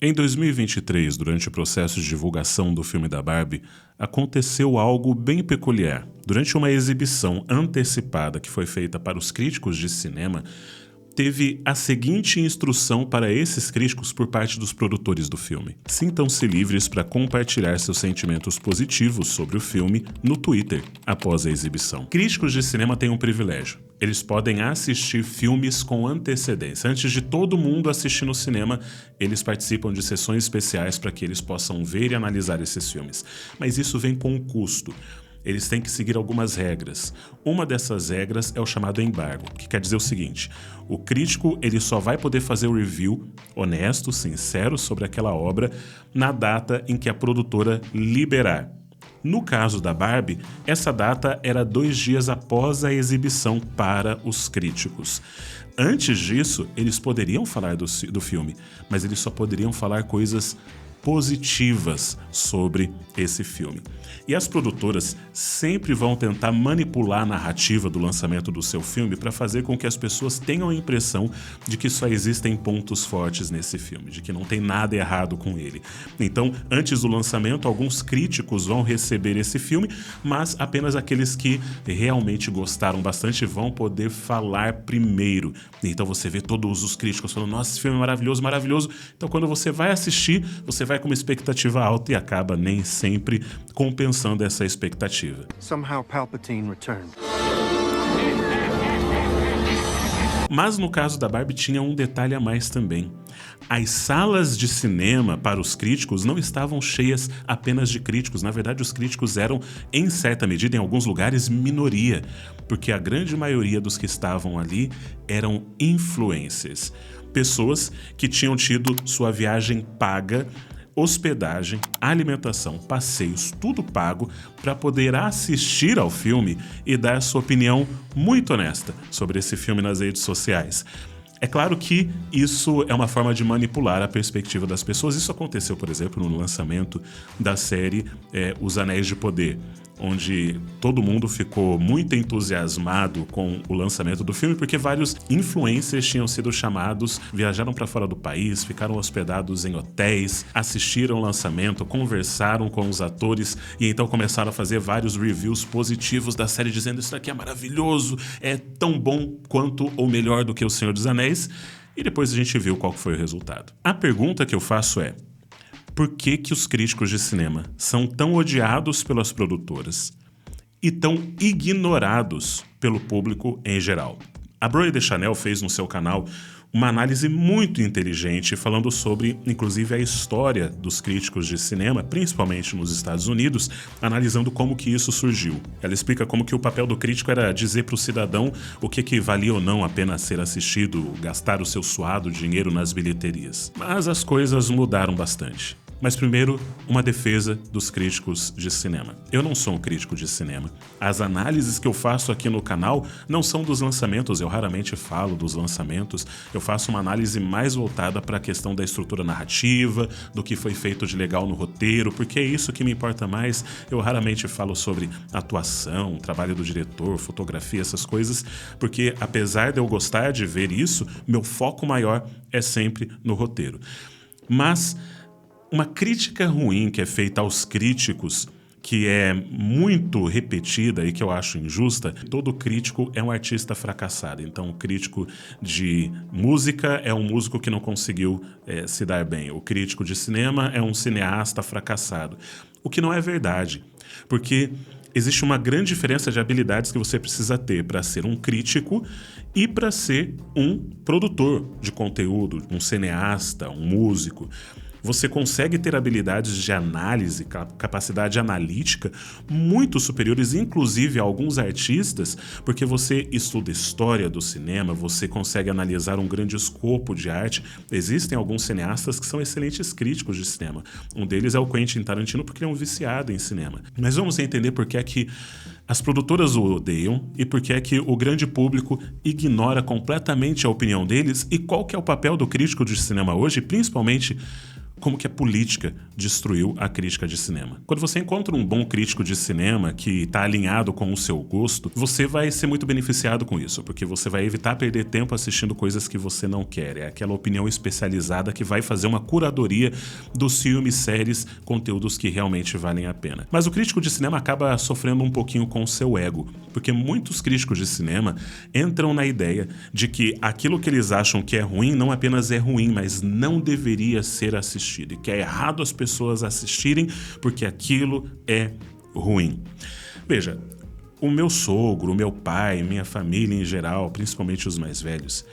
Em 2023, durante o processo de divulgação do filme da Barbie, aconteceu algo bem peculiar. Durante uma exibição antecipada que foi feita para os críticos de cinema, teve a seguinte instrução para esses críticos por parte dos produtores do filme: sintam-se livres para compartilhar seus sentimentos positivos sobre o filme no Twitter após a exibição. Críticos de cinema têm um privilégio. Eles podem assistir filmes com antecedência. Antes de todo mundo assistir no cinema, eles participam de sessões especiais para que eles possam ver e analisar esses filmes. Mas isso vem com um custo. Eles têm que seguir algumas regras. Uma dessas regras é o chamado embargo, que quer dizer o seguinte: o crítico ele só vai poder fazer o review honesto, sincero sobre aquela obra na data em que a produtora liberar. No caso da Barbie, essa data era 2 dias após a exibição para os críticos. Antes disso, eles poderiam falar do filme, mas eles só poderiam falar coisas positivas sobre esse filme. E as produtoras sempre vão tentar manipular a narrativa do lançamento do seu filme para fazer com que as pessoas tenham a impressão de que só existem pontos fortes nesse filme, de que não tem nada errado com ele. Então, antes do lançamento, alguns críticos vão receber esse filme, mas apenas aqueles que realmente gostaram bastante vão poder falar primeiro. Então você vê todos os críticos falando: nossa, esse filme é maravilhoso, maravilhoso. Então quando você vai assistir, você vai com uma expectativa alta e acaba nem sempre compensando essa expectativa. Somehow Palpatine returned. Mas no caso da Barbie tinha um detalhe a mais também. As salas de cinema para os críticos não estavam cheias apenas de críticos. Na verdade, os críticos eram, em certa medida, em alguns lugares, minoria, porque a grande maioria dos que estavam ali eram influencers. Pessoas que tinham tido sua viagem paga, hospedagem, alimentação, passeios, tudo pago para poder assistir ao filme e dar sua opinião muito honesta sobre esse filme nas redes sociais. É claro que isso é uma forma de manipular a perspectiva das pessoas. Isso aconteceu, por exemplo, no lançamento da série Os Anéis de Poder, onde todo mundo ficou muito entusiasmado com o lançamento do filme, porque vários influencers tinham sido chamados, viajaram para fora do país, ficaram hospedados em hotéis, assistiram o lançamento, conversaram com os atores e então começaram a fazer vários reviews positivos da série, dizendo: isso aqui é maravilhoso, é tão bom quanto ou melhor do que O Senhor dos Anéis. E depois a gente viu qual foi o resultado. A pergunta que eu faço é: por que os críticos de cinema são tão odiados pelas produtoras e tão ignorados pelo público em geral? A Broi Deschanel fez no seu canal uma análise muito inteligente falando sobre, inclusive, a história dos críticos de cinema, principalmente nos Estados Unidos, analisando como que isso surgiu. Ela explica como que o papel do crítico era dizer para o cidadão o que valia ou não a pena ser assistido, gastar o seu suado dinheiro nas bilheterias. Mas as coisas mudaram bastante. Mas primeiro, uma defesa dos críticos de cinema. Eu não sou um crítico de cinema. As análises que eu faço aqui no canal não são dos lançamentos, eu raramente falo dos lançamentos. Eu faço uma análise mais voltada para a questão da estrutura narrativa, do que foi feito de legal no roteiro, porque é isso que me importa mais. Eu raramente falo sobre atuação, trabalho do diretor, fotografia, essas coisas, porque apesar de eu gostar de ver isso, meu foco maior é sempre no roteiro. Mas uma crítica ruim que é feita aos críticos, que é muito repetida e que eu acho injusta: todo crítico é um artista fracassado. Então, o crítico de música é um músico que não conseguiu se dar bem. O crítico de cinema é um cineasta fracassado. O que não é verdade, porque existe uma grande diferença de habilidades que você precisa ter para ser um crítico e para ser um produtor de conteúdo, um cineasta, um músico. Você consegue ter habilidades de análise, capacidade analítica muito superiores, inclusive a alguns artistas, porque você estuda história do cinema, você consegue analisar um grande escopo de arte. Existem alguns cineastas que são excelentes críticos de cinema. Um deles é o Quentin Tarantino, porque ele é um viciado em cinema. Mas vamos entender por que é que as produtoras o odeiam e por que é que o grande público ignora completamente a opinião deles e qual que é o papel do crítico de cinema hoje, principalmente como que a política destruiu a crítica de cinema. Quando você encontra um bom crítico de cinema que está alinhado com o seu gosto, você vai ser muito beneficiado com isso, porque você vai evitar perder tempo assistindo coisas que você não quer. É aquela opinião especializada que vai fazer uma curadoria dos filmes, séries, conteúdos que realmente valem a pena. Mas o crítico de cinema acaba sofrendo um pouquinho com o seu ego, porque muitos críticos de cinema entram na ideia de que aquilo que eles acham que é ruim não apenas é ruim, mas não deveria ser assistido, e que é errado as pessoas assistirem porque aquilo é ruim. Veja, o meu sogro, o meu pai, minha família em geral, principalmente os mais velhos,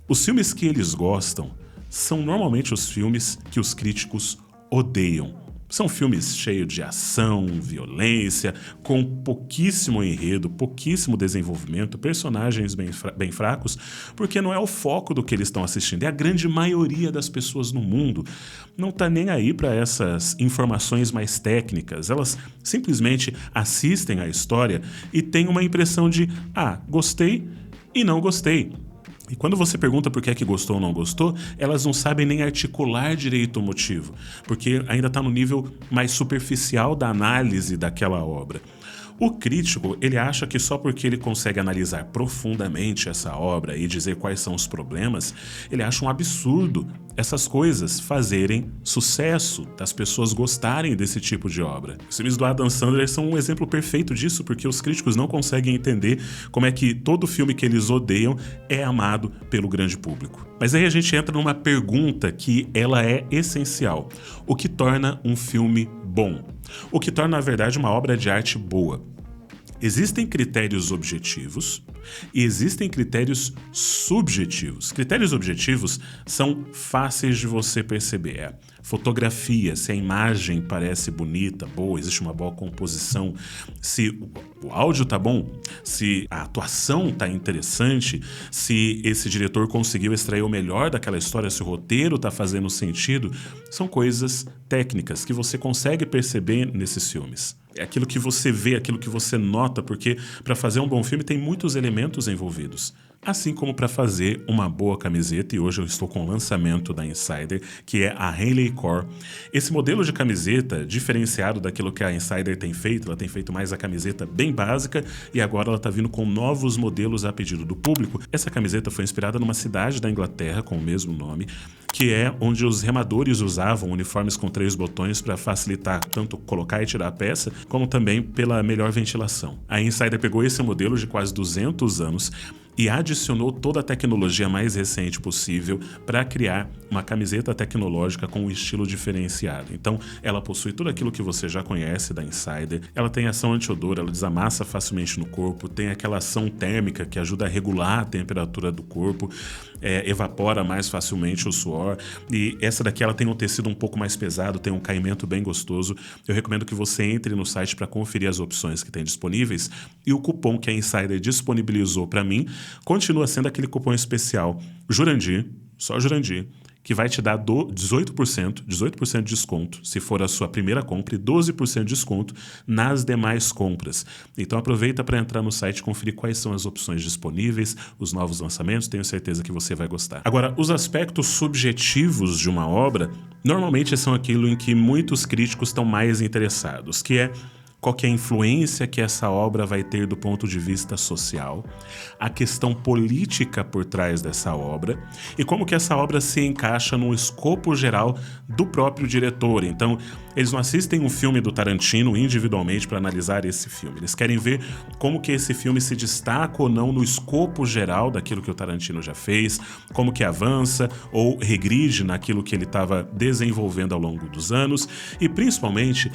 os filmes que eles gostam são normalmente os filmes que os críticos odeiam. São filmes cheios de ação, violência, com pouquíssimo enredo, pouquíssimo desenvolvimento, personagens bem fracos, porque não é o foco do que eles estão assistindo. E a grande maioria das pessoas no mundo não está nem aí para essas informações mais técnicas. Elas simplesmente assistem à história e têm uma impressão de gostei e não gostei. E quando você pergunta por que é que gostou ou não gostou, elas não sabem nem articular direito o motivo, porque ainda está no nível mais superficial da análise daquela obra. O crítico, ele acha que só porque ele consegue analisar profundamente essa obra e dizer quais são os problemas, ele acha um absurdo essas coisas fazerem sucesso, das pessoas gostarem desse tipo de obra. Os filmes do Adam Sandler são um exemplo perfeito disso, porque os críticos não conseguem entender como é que todo filme que eles odeiam é amado pelo grande público. Mas aí a gente entra numa pergunta que ela é essencial. O que torna um filme bom? O que torna, na verdade, uma obra de arte boa? Existem critérios objetivos e existem critérios subjetivos. Critérios objetivos são fáceis de você perceber. Fotografia, se a imagem parece bonita, boa, existe uma boa composição, se o áudio tá bom, se a atuação tá interessante, se esse diretor conseguiu extrair o melhor daquela história, se o roteiro tá fazendo sentido, são coisas técnicas que você consegue perceber nesses filmes. É aquilo que você vê, aquilo que você nota, porque para fazer um bom filme tem muitos elementos envolvidos. Assim como para fazer uma boa camiseta, e hoje eu estou com o lançamento da Insider, que é a Henley Core. Esse modelo de camiseta, diferenciado daquilo que a Insider tem feito, ela tem feito mais a camiseta bem básica, e agora ela está vindo com novos modelos a pedido do público. Essa camiseta foi inspirada numa cidade da Inglaterra com o mesmo nome, que é onde os remadores usavam uniformes com 3 botões para facilitar tanto colocar e tirar a peça, como também pela melhor ventilação. A Insider pegou esse modelo de quase 200 anos e adicionou toda a tecnologia mais recente possível para criar uma camiseta tecnológica com um estilo diferenciado. Então, ela possui tudo aquilo que você já conhece da Insider. Ela tem ação anti-odor, ela desamassa facilmente no corpo, tem aquela ação térmica que ajuda a regular a temperatura do corpo, evapora mais facilmente o suor. E essa daqui ela tem um tecido um pouco mais pesado, tem um caimento bem gostoso. Eu recomendo que você entre no site para conferir as opções que tem disponíveis. E o cupom que a Insider disponibilizou para mim continua sendo aquele cupom especial Jurandir, só Jurandir, que vai te dar 18% de desconto se for a sua primeira compra e 12% de desconto nas demais compras. Então aproveita para entrar no site e conferir quais são as opções disponíveis, os novos lançamentos, tenho certeza que você vai gostar. Agora, os aspectos subjetivos de uma obra normalmente são aquilo em que muitos críticos estão mais interessados, que é qual que é a influência que essa obra vai ter do ponto de vista social, a questão política por trás dessa obra e como que essa obra se encaixa no escopo geral do próprio diretor. Então, eles não assistem um filme do Tarantino individualmente para analisar esse filme. Eles querem ver como que esse filme se destaca ou não no escopo geral daquilo que o Tarantino já fez, como que avança ou regride naquilo que ele estava desenvolvendo ao longo dos anos e, principalmente,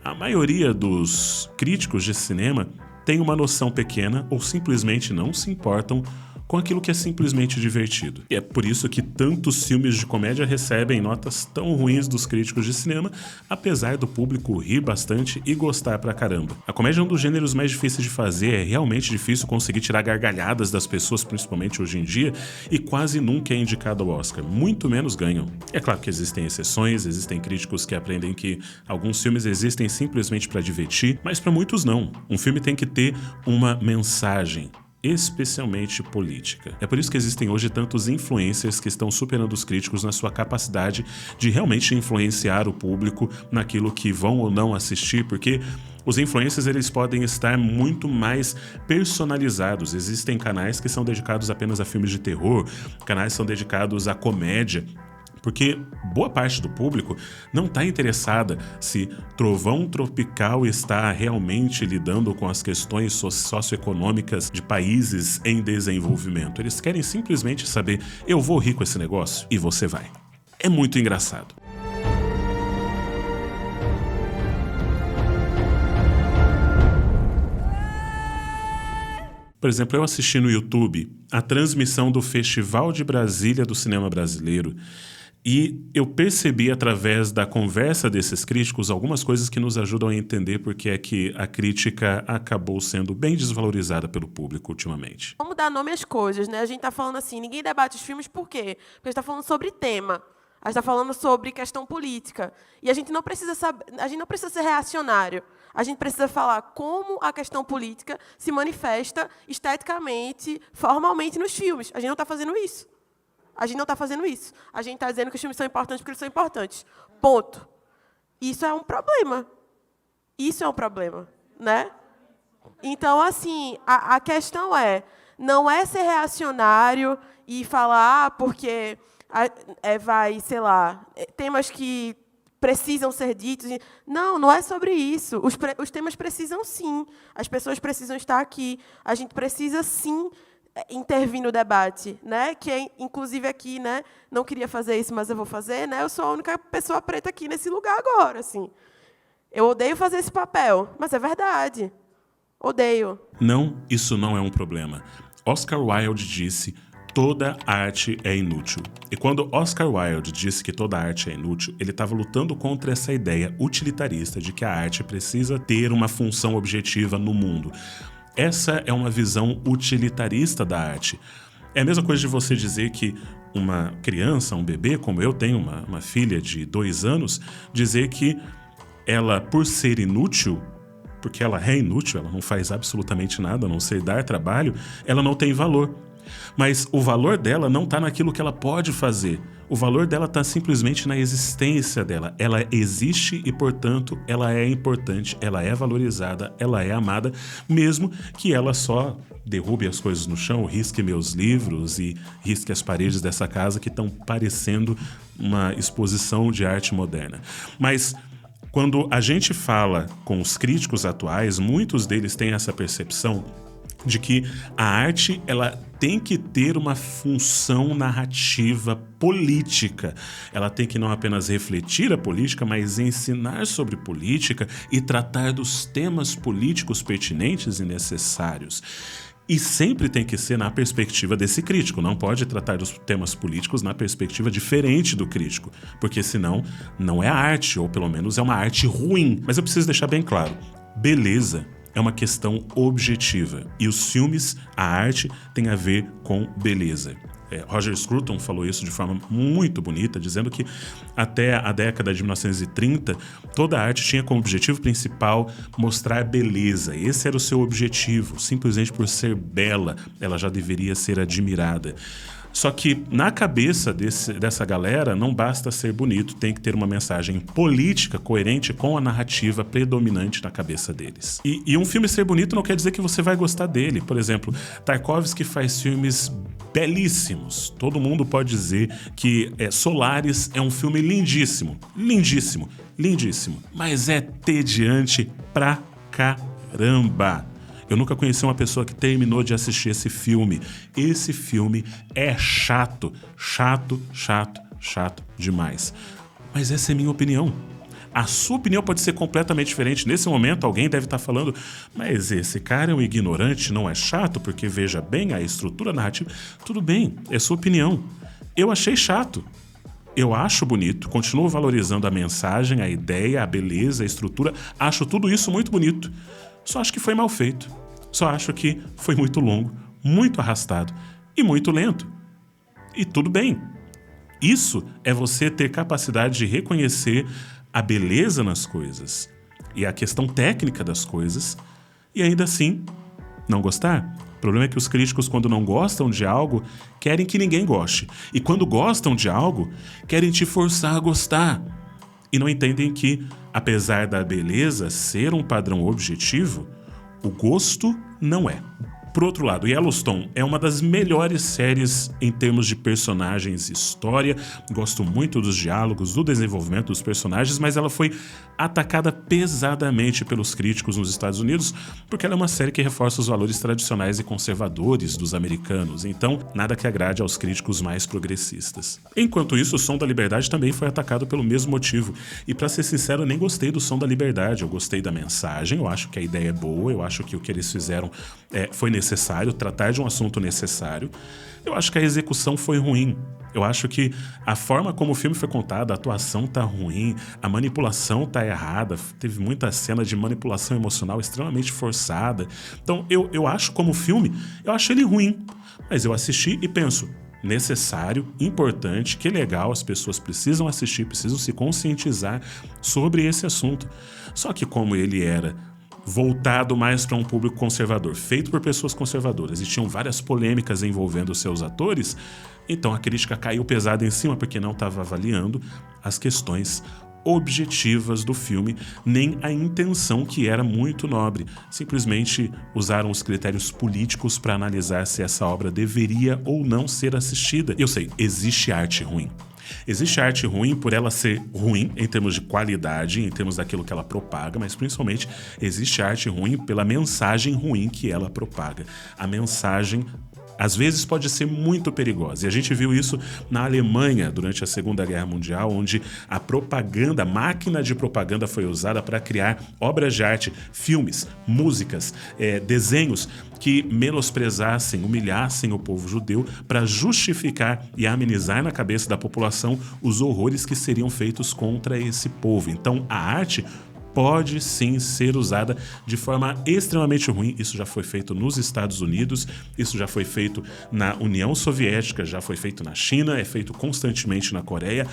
a maioria dos críticos de cinema tem uma noção pequena ou simplesmente não se importam com aquilo que é simplesmente divertido. E é por isso que tantos filmes de comédia recebem notas tão ruins dos críticos de cinema, apesar do público rir bastante e gostar pra caramba. A comédia é um dos gêneros mais difíceis de fazer, é realmente difícil conseguir tirar gargalhadas das pessoas, principalmente hoje em dia, e quase nunca é indicado ao Oscar, muito menos ganham. É claro que existem exceções, existem críticos que aprendem que alguns filmes existem simplesmente pra divertir, mas pra muitos não. Um filme tem que ter uma mensagem. especialmente política. É por isso que existem hoje tantos influencers que estão superando os críticos na sua capacidade de realmente influenciar o público naquilo que vão ou não assistir, porque os influencers eles podem estar muito mais personalizados. Existem canais que são dedicados apenas a filmes de terror, canais que são dedicados à comédia, porque boa parte do público não está interessada se Trovão Tropical está realmente lidando com as questões socioeconômicas de países em desenvolvimento. Eles querem simplesmente saber, eu vou rir com esse negócio e você vai. É muito engraçado. Por exemplo, eu assisti no YouTube a transmissão do Festival de Brasília do Cinema Brasileiro e eu percebi através da conversa desses críticos algumas coisas que nos ajudam a entender porque é que a crítica acabou sendo bem desvalorizada pelo público ultimamente. Vamos dar nome às coisas, né? A gente tá falando assim, ninguém debate os filmes por quê? Porque a gente tá falando sobre tema. A gente está falando sobre questão política. E a gente não precisa saber, a gente não precisa ser reacionário. A gente precisa falar como a questão política se manifesta esteticamente, formalmente nos filmes. A gente não está fazendo isso. A gente não está fazendo isso. A gente está dizendo que os filmes são importantes porque eles são importantes. Ponto. Isso é um problema. Isso é um problema, né? Então, assim, a questão não é ser reacionário e falar, porque vai, sei lá, temas que precisam ser ditos. Não é sobre isso. Os temas precisam, sim. As pessoas precisam estar aqui. A gente precisa, sim, intervir no debate, né? Que, inclusive, aqui, né? Não queria fazer isso, mas eu vou fazer, né? Eu sou a única pessoa preta aqui nesse lugar agora, assim. Eu odeio fazer esse papel, mas é verdade. Odeio. Não, isso não é um problema. Oscar Wilde disse: toda arte é inútil. E quando Oscar Wilde disse que toda arte é inútil, ele estava lutando contra essa ideia utilitarista de que a arte precisa ter uma função objetiva no mundo. Essa é uma visão utilitarista da arte. É a mesma coisa de você dizer que uma criança, um bebê, como eu tenho uma filha de 2 anos, dizer que ela, por ser inútil, porque ela é inútil, ela não faz absolutamente nada, a não ser dar trabalho, ela não tem valor. Mas o valor dela não está naquilo que ela pode fazer. O valor dela está simplesmente na existência dela. Ela existe e, portanto, ela é importante, ela é valorizada, ela é amada, mesmo que ela só derrube as coisas no chão, risque meus livros e risque as paredes dessa casa que estão parecendo uma exposição de arte moderna. Mas quando a gente fala com os críticos atuais, muitos deles têm essa percepção de que a arte ela tem que ter uma função narrativa política. Ela tem que não apenas refletir a política, mas ensinar sobre política e tratar dos temas políticos pertinentes e necessários. E sempre tem que ser na perspectiva desse crítico, não pode tratar dos temas políticos na perspectiva diferente do crítico, porque senão não é arte, ou pelo menos é uma arte ruim. Mas eu preciso deixar bem claro, beleza é uma questão objetiva, e os filmes, a arte, tem a ver com beleza. Roger Scruton falou isso de forma muito bonita, dizendo que até a década de 1930, toda a arte tinha como objetivo principal mostrar beleza. Esse era o seu objetivo, simplesmente por ser bela, ela já deveria ser admirada. Só que na cabeça dessa galera não basta ser bonito, tem que ter uma mensagem política coerente com a narrativa predominante na cabeça deles. E um filme ser bonito não quer dizer que você vai gostar dele. Por exemplo, Tarkovsky faz filmes belíssimos. Todo mundo pode dizer que Solaris é um filme lindíssimo, lindíssimo, lindíssimo. Mas é tediante pra caramba. Eu nunca conheci uma pessoa que terminou de assistir esse filme. Esse filme é chato, chato, chato, chato demais. Mas essa é a minha opinião. A sua opinião pode ser completamente diferente. Nesse momento, alguém deve estar falando, mas esse cara é um ignorante, não é chato, porque veja bem a estrutura narrativa. Tudo bem, é sua opinião. Eu achei chato. Eu acho bonito, continuo valorizando a mensagem, a ideia, a beleza, a estrutura. Acho tudo isso muito bonito. Só acho que foi mal feito. Só acho que foi muito longo, muito arrastado e muito lento. E tudo bem. Isso é você ter capacidade de reconhecer a beleza nas coisas e a questão técnica das coisas e ainda assim não gostar. O problema é que os críticos, quando não gostam de algo, querem que ninguém goste. E quando gostam de algo, querem te forçar a gostar. E não entendem que, apesar da beleza ser um padrão objetivo, o gosto não é. Por outro lado, Yellowstone é uma das melhores séries em termos de personagens e história. Gosto muito dos diálogos, do desenvolvimento dos personagens, mas ela foi atacada pesadamente pelos críticos nos Estados Unidos, porque ela é uma série que reforça os valores tradicionais e conservadores dos americanos. Então, nada que agrade aos críticos mais progressistas. Enquanto isso, o Som da Liberdade também foi atacado pelo mesmo motivo. E pra ser sincero, eu nem gostei do Som da Liberdade. Eu gostei da mensagem, eu acho que a ideia é boa, eu acho que o que eles fizeram foi necessário, tratar de um assunto necessário. Eu acho que a execução foi ruim. Eu acho que a forma como o filme foi contado, a atuação tá ruim, a manipulação tá errada, teve muita cena de manipulação emocional extremamente forçada. Então, eu acho como filme, eu acho ele ruim. Mas eu assisti e penso, necessário, importante, que legal, as pessoas precisam assistir, precisam se conscientizar sobre esse assunto. Só que como ele era voltado mais para um público conservador, feito por pessoas conservadoras, e tinham várias polêmicas envolvendo os seus atores, então a crítica caiu pesada em cima porque não estava avaliando as questões objetivas do filme, nem a intenção, que era muito nobre. Simplesmente usaram os critérios políticos para analisar se essa obra deveria ou não ser assistida. Eu sei, existe arte ruim. Existe arte ruim por ela ser ruim em termos de qualidade, em termos daquilo que ela propaga, mas principalmente existe arte ruim pela mensagem ruim que ela propaga. A mensagem às vezes pode ser muito perigosa. E a gente viu isso na Alemanha durante a Segunda Guerra Mundial, onde a propaganda, a máquina de propaganda foi usada para criar obras de arte, filmes, músicas, desenhos que menosprezassem, humilhassem o povo judeu para justificar e amenizar na cabeça da população os horrores que seriam feitos contra esse povo. Então, a arte pode sim ser usada de forma extremamente ruim. Isso já foi feito nos Estados Unidos, isso já foi feito na União Soviética, já foi feito na China, é feito constantemente na Coreia.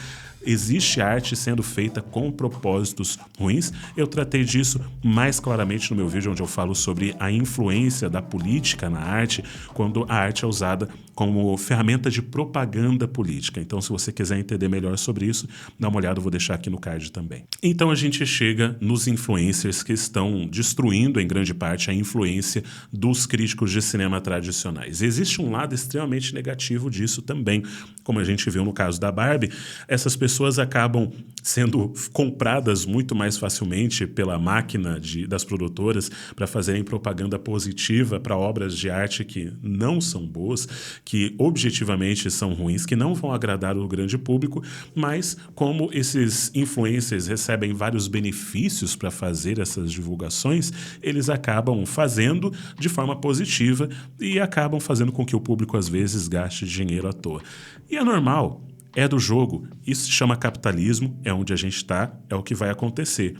Existe arte sendo feita com propósitos ruins. Eu tratei disso mais claramente no meu vídeo, onde eu falo sobre a influência da política na arte, quando a arte é usada como ferramenta de propaganda política. Então, se você quiser entender melhor sobre isso, dá uma olhada, eu vou deixar aqui no card também. Então, a gente chega nos influencers que estão destruindo, em grande parte, a influência dos críticos de cinema tradicionais. Existe um lado extremamente negativo disso também. Como a gente viu no caso da Barbie, essas pessoas acabam sendo compradas muito mais facilmente pela máquina das produtoras para fazerem propaganda positiva para obras de arte que não são boas, que objetivamente são ruins, que não vão agradar o grande público, mas como esses influencers recebem vários benefícios para fazer essas divulgações, eles acabam fazendo de forma positiva e acabam fazendo com que o público às vezes gaste dinheiro à toa. E é normal. É do jogo, isso se chama capitalismo, é onde a gente está, é o que vai acontecer.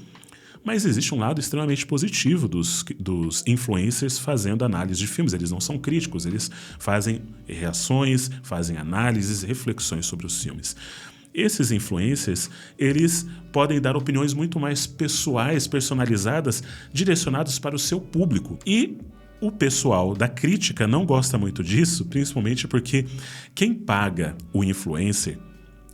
Mas existe um lado extremamente positivo dos influencers fazendo análise de filmes. Eles não são críticos, eles fazem reações, fazem análises, reflexões sobre os filmes. Esses influencers, eles podem dar opiniões muito mais pessoais, personalizadas, direcionadas para o seu público. E o pessoal da crítica não gosta muito disso, principalmente porque quem paga o influencer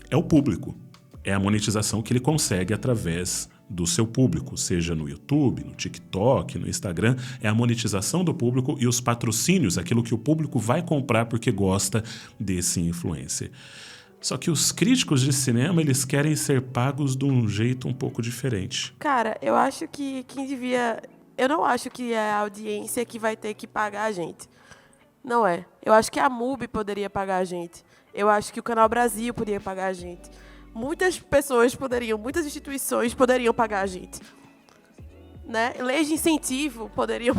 é o público. É a monetização que ele consegue através do seu público, seja no YouTube, no TikTok, no Instagram. É a monetização do público e os patrocínios, aquilo que o público vai comprar porque gosta desse influencer. Só que os críticos de cinema, eles querem ser pagos de um jeito um pouco diferente. Cara, eu acho que quem devia... Eu não acho que é a audiência que vai ter que pagar a gente. Não é. Eu acho que a MUBI poderia pagar a gente. Eu acho que o Canal Brasil poderia pagar a gente. Muitas pessoas poderiam, muitas instituições poderiam pagar a gente. Né? Leis de incentivo poderiam,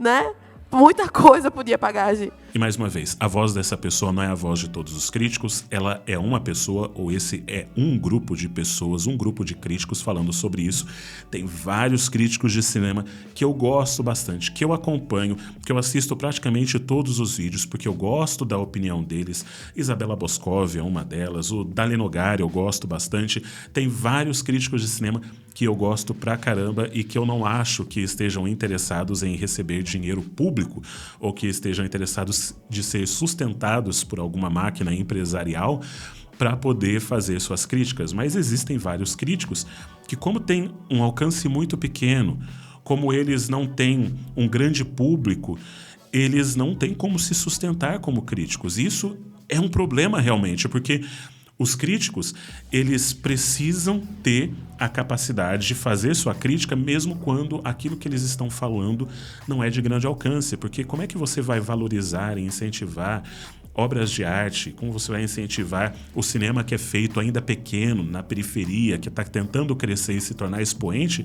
né? Muita coisa podia pagar a gente. E mais uma vez, a voz dessa pessoa não é a voz de todos os críticos, ela é uma pessoa, ou esse é um grupo de pessoas, um grupo de críticos falando sobre isso. Tem vários críticos de cinema que eu gosto bastante, que eu acompanho, que eu assisto praticamente todos os vídeos, porque eu gosto da opinião deles. Isabela Boscov é uma delas, o Dali Nogari eu gosto bastante. Tem vários críticos de cinema que eu gosto pra caramba e que eu não acho que estejam interessados em receber dinheiro público ou que estejam interessados de ser sustentados por alguma máquina empresarial para poder fazer suas críticas. Mas existem vários críticos que, como têm um alcance muito pequeno, como eles não têm um grande público, eles não têm como se sustentar como críticos. Isso é um problema realmente, porque os críticos, eles precisam ter a capacidade de fazer sua crítica mesmo quando aquilo que eles estão falando não é de grande alcance, porque como é que você vai valorizar e incentivar obras de arte, como você vai incentivar o cinema que é feito ainda pequeno, na periferia, que está tentando crescer e se tornar expoente,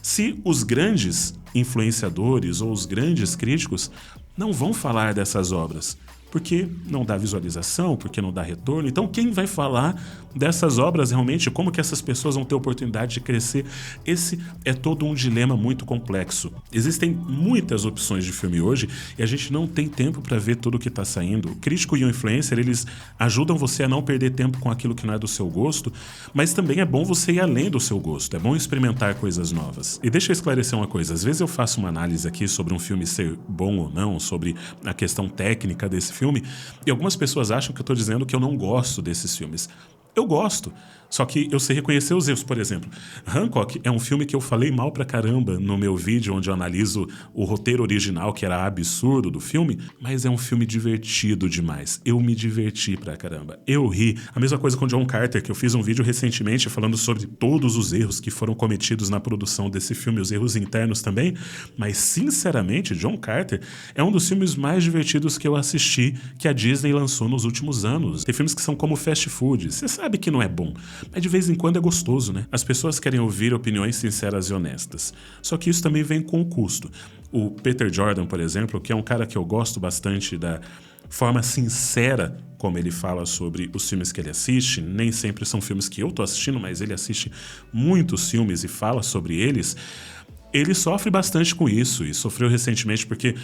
se os grandes influenciadores ou os grandes críticos não vão falar dessas obras? Porque não dá visualização, porque não dá retorno. Então, quem vai falar dessas obras realmente? Como que essas pessoas vão ter oportunidade de crescer? Esse é todo um dilema muito complexo. Existem muitas opções de filme hoje e a gente não tem tempo para ver tudo o que está saindo. O crítico e o influencer, eles ajudam você a não perder tempo com aquilo que não é do seu gosto, mas também é bom você ir além do seu gosto. É bom experimentar coisas novas. E deixa eu esclarecer uma coisa. Às vezes eu faço uma análise aqui sobre um filme ser bom ou não, sobre a questão técnica desse filme, e algumas pessoas acham que eu estou dizendo que eu não gosto desses filmes. Eu gosto, só que eu sei reconhecer os erros. Por exemplo, Hancock é um filme que eu falei mal pra caramba no meu vídeo onde eu analiso o roteiro original, que era absurdo do filme, mas é um filme divertido demais. Eu me diverti pra caramba. Eu ri. A mesma coisa com John Carter, que eu fiz um vídeo recentemente falando sobre todos os erros que foram cometidos na produção desse filme, os erros internos também, mas sinceramente, John Carter é um dos filmes mais divertidos que eu assisti que a Disney lançou nos últimos anos. Tem filmes que são como fast food. Você sabe que não é bom, mas de vez em quando é gostoso, né? As pessoas querem ouvir opiniões sinceras e honestas. Só que isso também vem com custo. O Peter Jordan, por exemplo, que é um cara que eu gosto bastante da forma sincera como ele fala sobre os filmes que ele assiste, nem sempre são filmes que eu tô assistindo, mas ele assiste muitos filmes e fala sobre eles, ele sofre bastante com isso e sofreu recentemente porque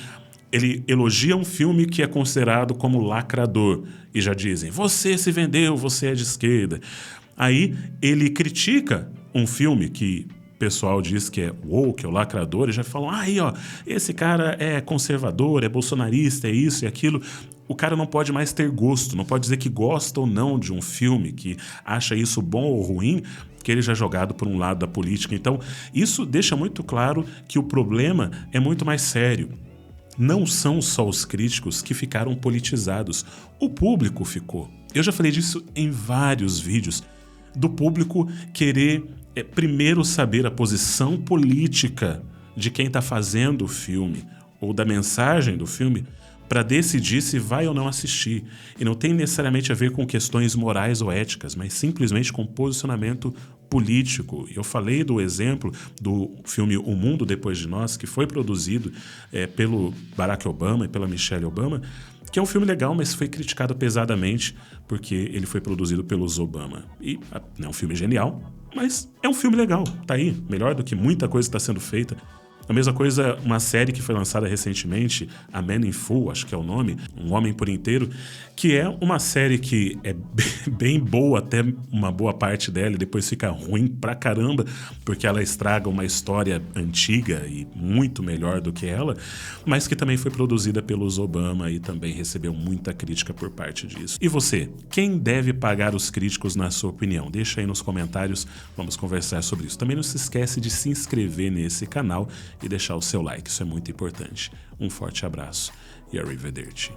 ele elogia um filme que é considerado como lacrador e já dizem, você se vendeu, você é de esquerda. Aí ele critica um filme que o pessoal diz que é woke, é o lacrador, e já falam, aí ó, esse cara é conservador, é bolsonarista, é isso e aquilo. O cara não pode mais ter gosto, não pode dizer que gosta ou não de um filme, que acha isso bom ou ruim, que ele já é jogado por um lado da política. Então, isso deixa muito claro que o problema é muito mais sério. Não são só os críticos que ficaram politizados, o público ficou. Eu já falei disso em vários vídeos, do público querer primeiro saber a posição política de quem está fazendo o filme, ou da mensagem do filme, para decidir se vai ou não assistir. E não tem necessariamente a ver com questões morais ou éticas, mas simplesmente com posicionamento político. Eu falei do exemplo do filme O Mundo Depois de Nós, que foi produzido pelo Barack Obama e pela Michelle Obama, que é um filme legal, mas foi criticado pesadamente porque ele foi produzido pelos Obama. E não é um filme genial, mas é um filme legal, tá aí, melhor do que muita coisa que está sendo feita. A mesma coisa, uma série que foi lançada recentemente, A Man in Full, acho que é o nome, Um Homem por Inteiro, que é uma série que é bem boa até uma boa parte dela e depois fica ruim pra caramba, porque ela estraga uma história antiga e muito melhor do que ela, mas que também foi produzida pelos Obama e também recebeu muita crítica por parte disso. E você, quem deve pagar os críticos na sua opinião? Deixa aí nos comentários, vamos conversar sobre isso. Também não se esquece de se inscrever nesse canal e deixar o seu like, isso é muito importante. Um forte abraço e arrivederci.